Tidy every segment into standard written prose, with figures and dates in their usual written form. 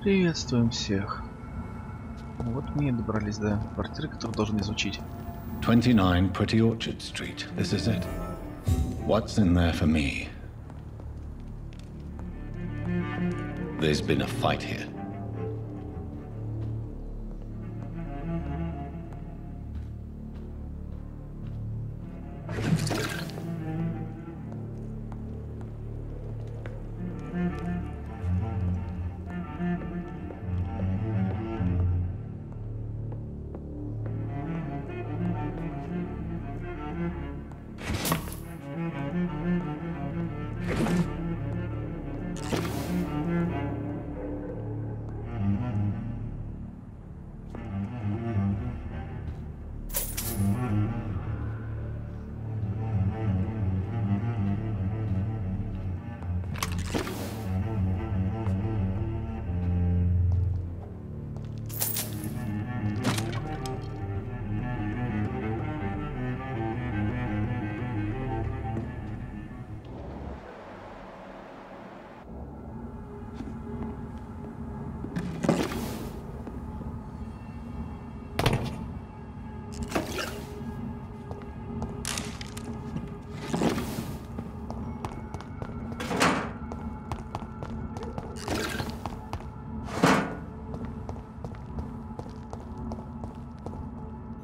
Приветствуем всех. Вот мы и добрались до квартиры, которую должны изучить. 29 Pretty Orchard Street. This is it. What's in there for me? There's been a fight here.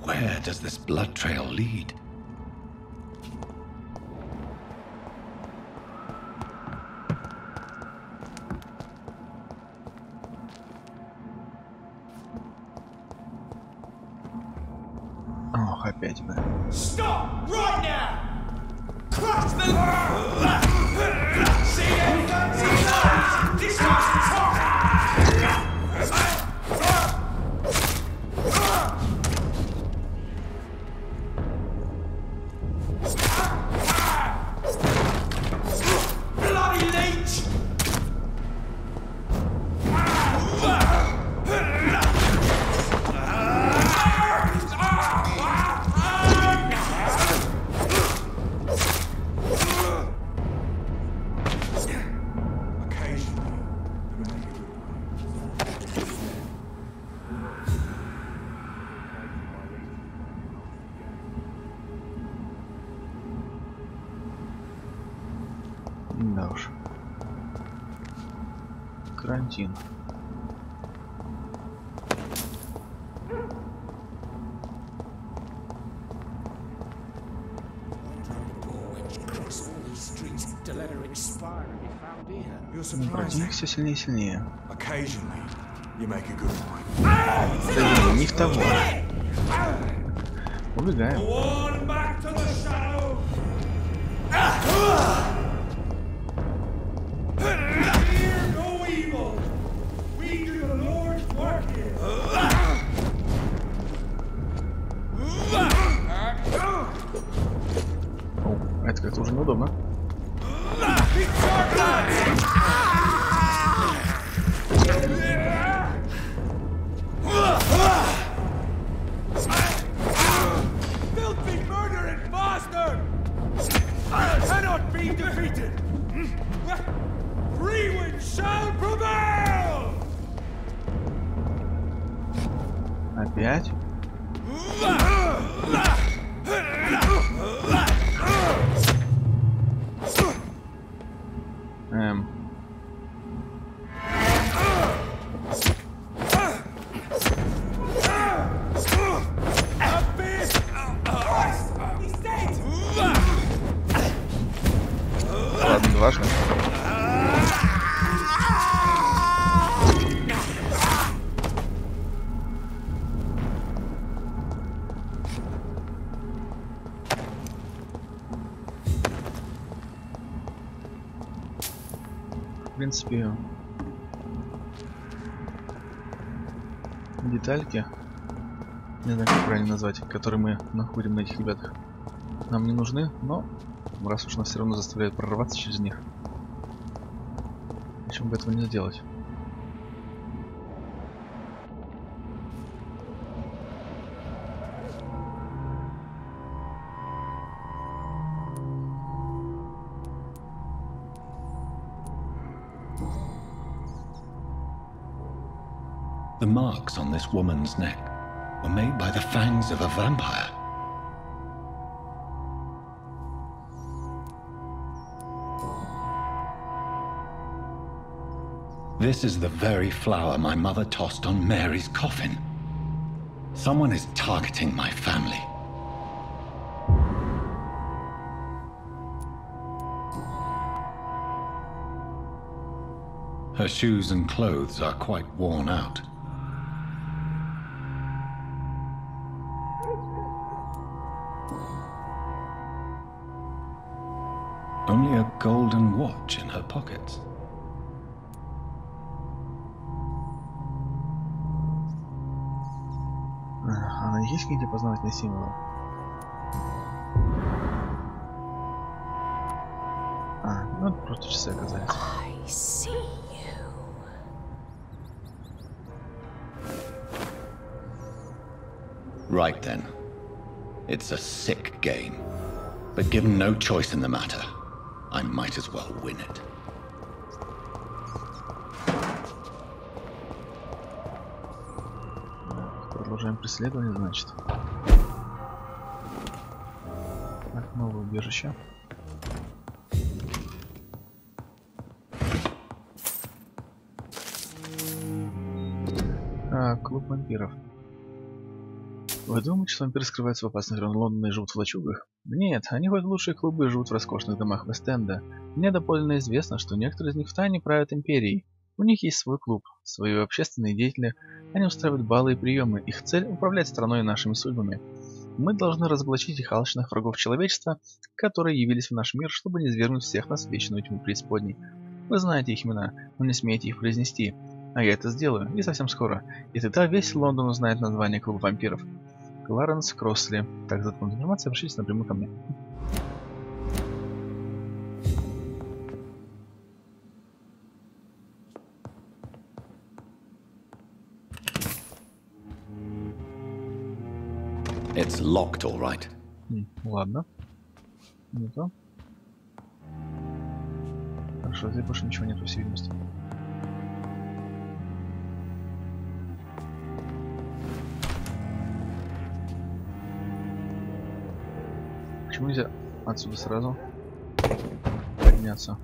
Where does this blood trail lead? Ох, опять бы. Stop right now! Crush them! See any fancy signs? This one's top! Bloody leech! Да уж. Карантин. Противник все сильнее и сильнее. Да не в того. Убегаем. О, это как-то уже неудобно. Опять? Ладно, важно. В принципе, детальки, не знаю, как правильно назвать, которые мы находим на этих ребятах, нам не нужны, но раз уж нас все равно заставляют прорваться через них, почему бы этого не сделать? The marks on this woman's neck were made by the fangs of a vampire. This is the very flower my mother tossed on Mary's coffin. Someone is targeting my family. Her shoes and clothes are quite worn out. Only a golden watch in her pockets. А на есть какие-то познавательные символы? Ну просто часы оказались. I see you. Right then. It's a sick game. But given no choice in the matter, I might as well win it. Продолжаем преследование, значит. Так, новое убежище. Клуб вампиров. Вы думаете, что вампиры скрываются в опасных районах Лондона и живут в лачугах? Нет, они ходят в лучшие клубы и живут в роскошных домах Вест-Энда. Мне доподлинно известно, что некоторые из них втайне правят империей. У них есть свой клуб, свои общественные деятели, они устраивают балы и приемы, их цель – управлять страной и нашими судьбами. Мы должны разоблачить их алчных врагов человечества, которые явились в наш мир, чтобы не свергнуть всех нас в вечную тьму преисподней. Вы знаете их имена, но не смеете их произнести. А я это сделаю, и совсем скоро. И тогда весь Лондон узнает название клуба вампиров. Кларенс Кроссли. Так, за такую информацию обращайтесь напрямую ко мне. It's locked, all right. Ладно. Не то. Хорошо, здесь больше ничего нет, по всей видимости. Почему нельзя отсюда сразу подняться?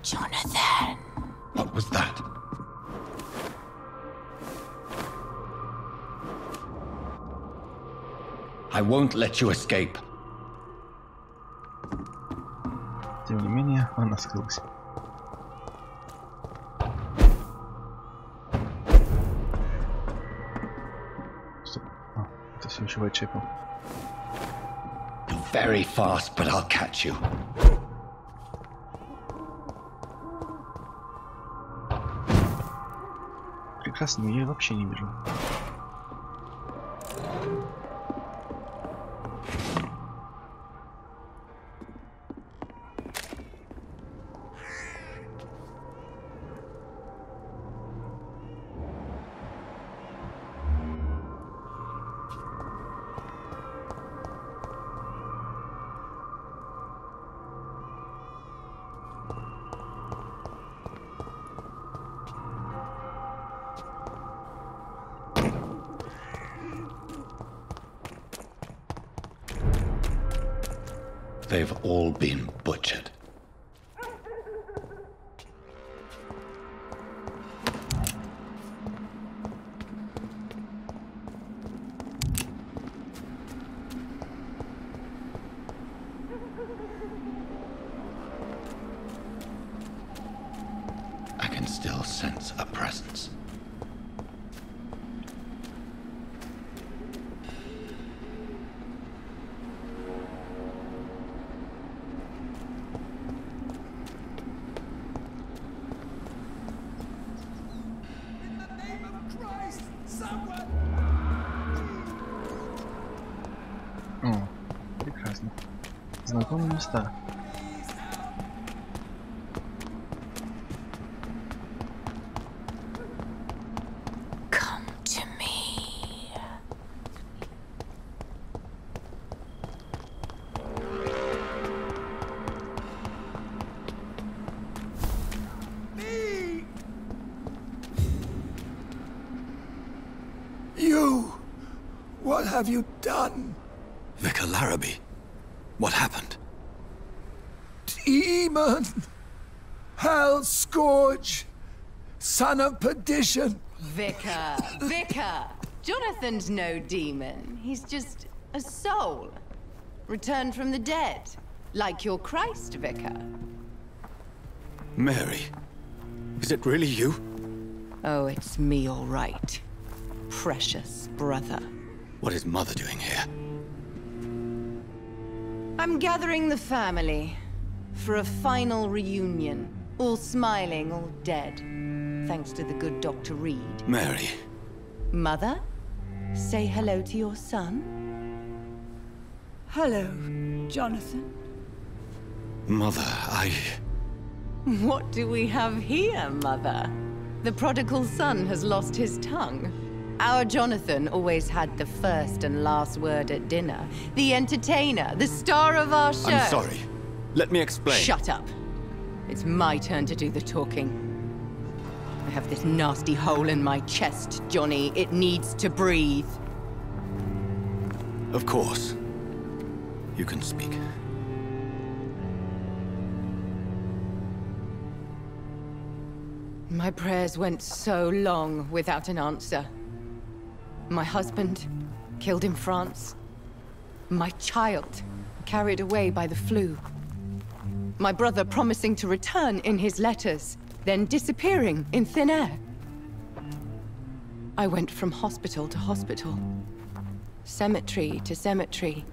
Jonathan. What was that? I won't let you escape. Тем не менее, она скрылась. Стоп. Это все еще Вайтчепел. You're very fast, but I'll catch you. Прекрасно, я ее вообще не вижу. They've all been butchered. I can still sense a presence. О, прекрасно. Знакомые места. Come to me. You! What have you done? Vicar Larrabee, what happened? Demon! Hell Scourge! Son of perdition! Vicar! Vicar! Jonathan's no demon. He's just a soul. Returned from the dead. Like your Christ, Vicar. Mary, is it really you? Oh, it's me, all right. Precious brother. What is Mother doing here? I'm gathering the family for a final reunion. All smiling, all dead. Thanks to the good Dr. Reed. Mary. Mother, say hello to your son. Hello, Jonathan. Mother, What do we have here, Mother? The prodigal son has lost his tongue. Our Jonathan always had the first and last word at dinner. The entertainer, the star of our show. I'm sorry. Let me explain. Shut up. It's my turn to do the talking. I have this nasty hole in my chest, Johnny. It needs to breathe. Of course. You can speak. My prayers went so long without an answer. My husband, killed in France. My child, carried away by the flu. My brother promising to return in his letters, then disappearing in thin air. I went from hospital to hospital. Cemetery to cemetery.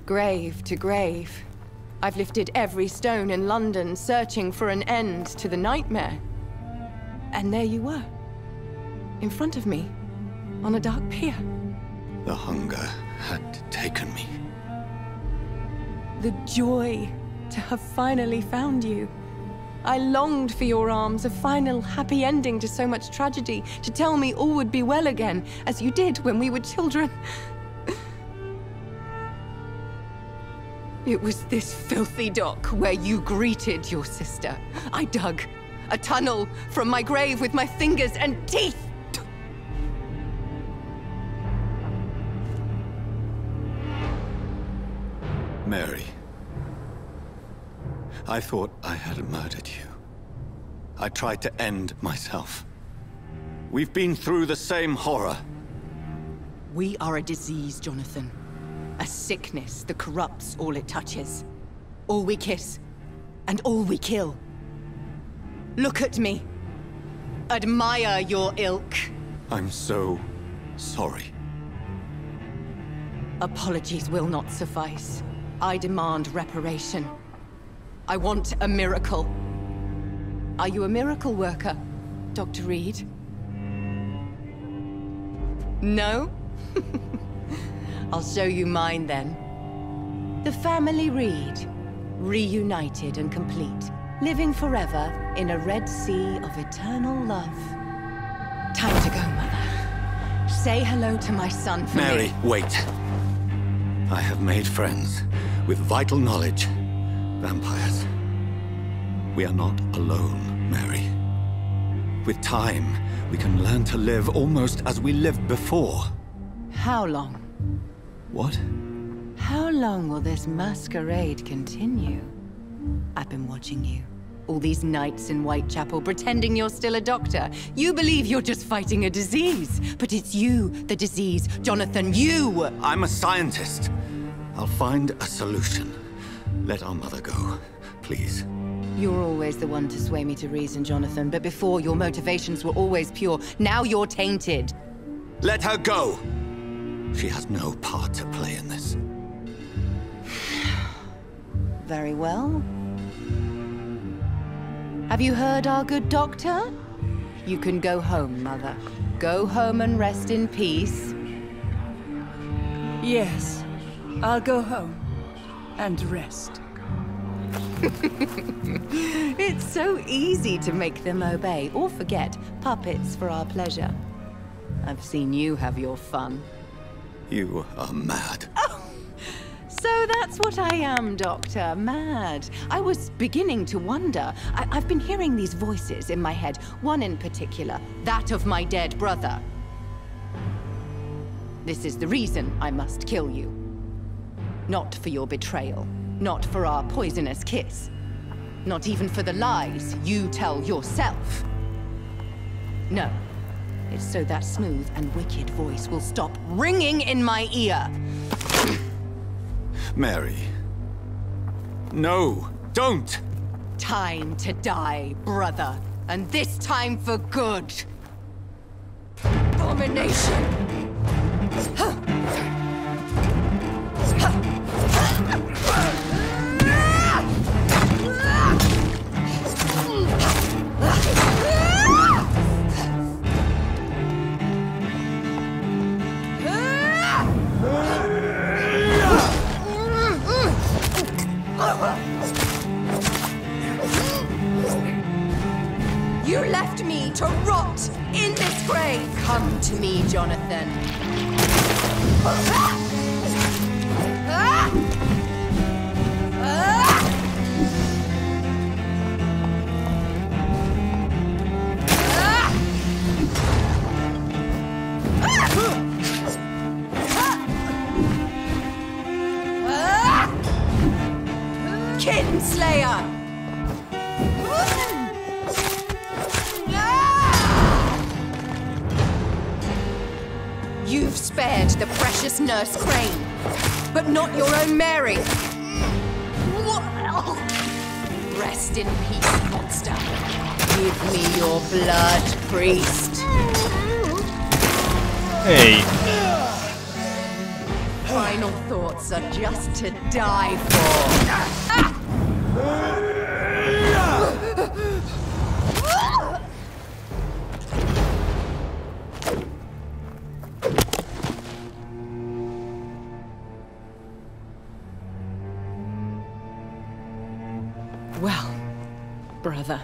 Grave to grave. I've lifted every stone in London, searching for an end to the nightmare. And there you were. In front of me. On a dark pier. The hunger had taken me. The joy to have finally found you. I longed for your arms, a final happy ending to so much tragedy, to tell me all would be well again, as you did when we were children. It was this filthy dock where you greeted your sister. I dug a tunnel from my grave with my fingers and teeth. Mary. I thought I had murdered you. I tried to end myself. We've been through the same horror. We are a disease, Jonathan. A sickness that corrupts all it touches. All we kiss, and all we kill. Look at me. Admire your ilk. I'm so sorry. Apologies will not suffice. I demand reparation. I want a miracle. Are you a miracle worker, Dr. Reed? No? I'll show you mine then. The family Reed, reunited and complete, living forever in a red sea of eternal love. Time to go, Mother. Say hello to my son for me. Mary, wait. I have made friends with vital knowledge. Vampires. We are not alone, Mary. With time, we can learn to live almost as we lived before. How long? What? How long will this masquerade continue? I've been watching you. All these nights in Whitechapel pretending you're still a doctor. You believe you're just fighting a disease. But it's you, the disease. Jonathan, you! I'm a scientist. I'll find a solution. Let our mother go, please. You're always the one to sway me to reason, Jonathan. But before, your motivations were always pure. Now you're tainted. Let her go! She has no part to play in this. Very well. Have you heard our good doctor? You can go home, Mother. Go home and rest in peace. Yes, I'll go home and rest. It's so easy to make them obey or forget. Puppets for our pleasure. I've seen you have your fun. You are mad. So that's what I am, Doctor. Mad. I was beginning to wonder. I've been hearing these voices in my head. One in particular. That of my dead brother. This is the reason I must kill you. Not for your betrayal. Not for our poisonous kiss. Not even for the lies you tell yourself. No. It's so that smooth and wicked voice will stop ringing in my ear. Mary. No, don't! Time to die, brother. And this time for good. Abomination! You left me to rot in this grave. Come to me, Jonathan. Kinslayer! You've spared the precious Nurse Crane, but not your own Mary. Rest in peace, monster. Give me your blood, priest. Эй! Final thoughts are just to die for. Well, brother,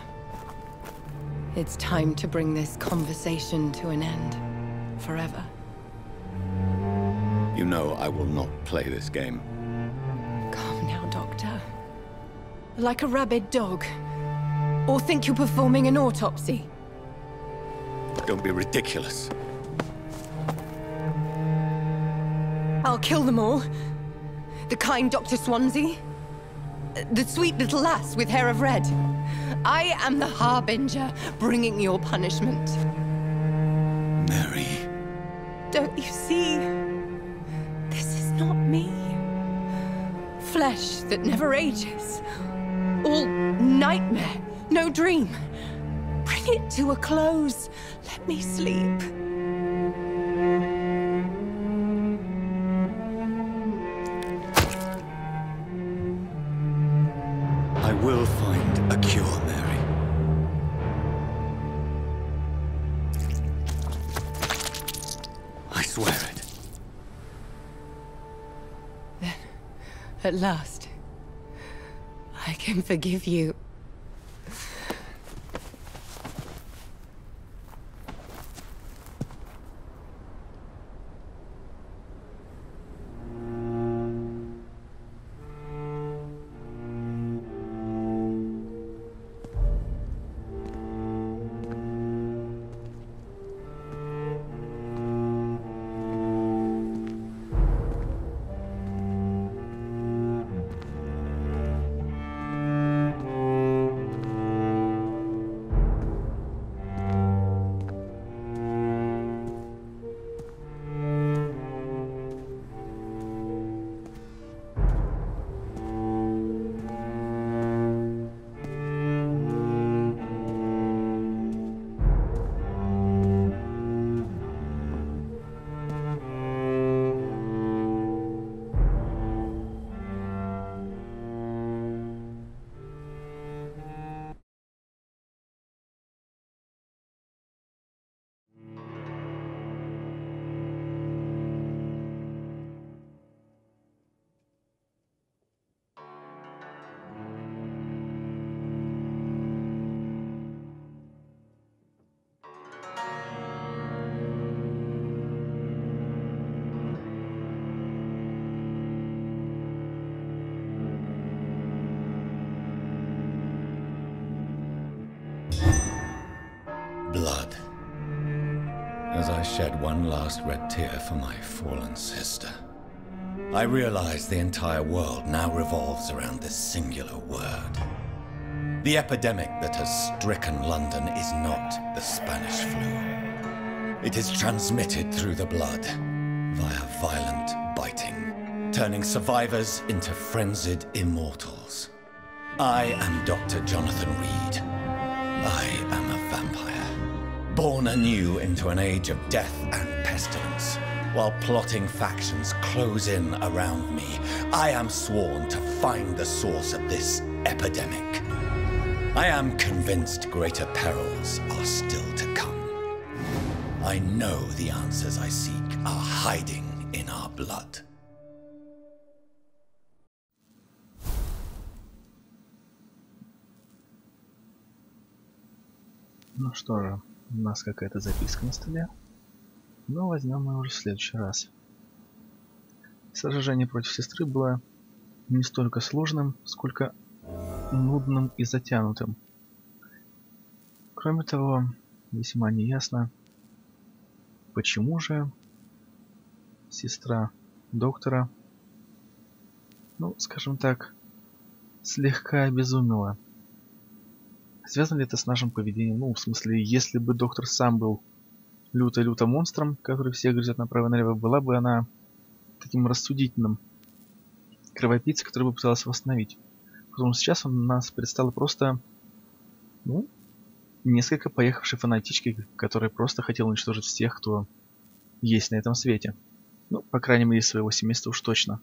it's time to bring this conversation to an end. Forever. You know I will not play this game. Calm now, Doctor. Like a rabid dog. Or think you're performing an autopsy. Don't be ridiculous. I'll kill them all. The kind Dr. Swansea. The sweet little lass with hair of red. I am the Harbinger, bringing your punishment. Mary. Don't you see? This is not me. Flesh that never ages. All nightmare, no dream. Bring it to a close. Let me sleep. I will find a cure, Mary. I swear it. Then, at last, I can forgive you. shed one last red tear for my fallen sister. I realize the entire world now revolves around this singular word. The epidemic that has stricken London is not the Spanish flu. It is transmitted through the blood, via violent biting, turning survivors into frenzied immortals. I am Dr. Jonathan Reed. I am a vampire, born anew into an age of death and pestilence. While plotting factions close in around me, I am sworn to find the source of this epidemic. I am convinced greater perils are still to come. I know the answers I seek are hiding in our blood. Ну что же, у нас какая-то записка на столе. Но возьмем мы уже в следующий раз. Сражение против сестры было не столько сложным, сколько нудным и затянутым. Кроме того, весьма неясно, почему же сестра доктора, ну, скажем так, слегка обезумела. Связано ли это с нашим поведением? Ну, в смысле, если бы доктор сам был люто-люто монстром, который всех грызет направо и налево, была бы она таким рассудительным кровопийцей, который бы пытался восстановить. Потому что сейчас он у нас предстал просто, ну, несколько поехавшей фанатички, которая просто хотела уничтожить всех, кто есть на этом свете. Ну, по крайней мере, своего семейства уж точно.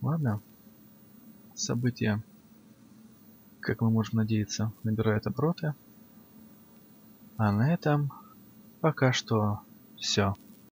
Ладно. События, как мы можем надеяться, набирают обороты. А на этом пока что все.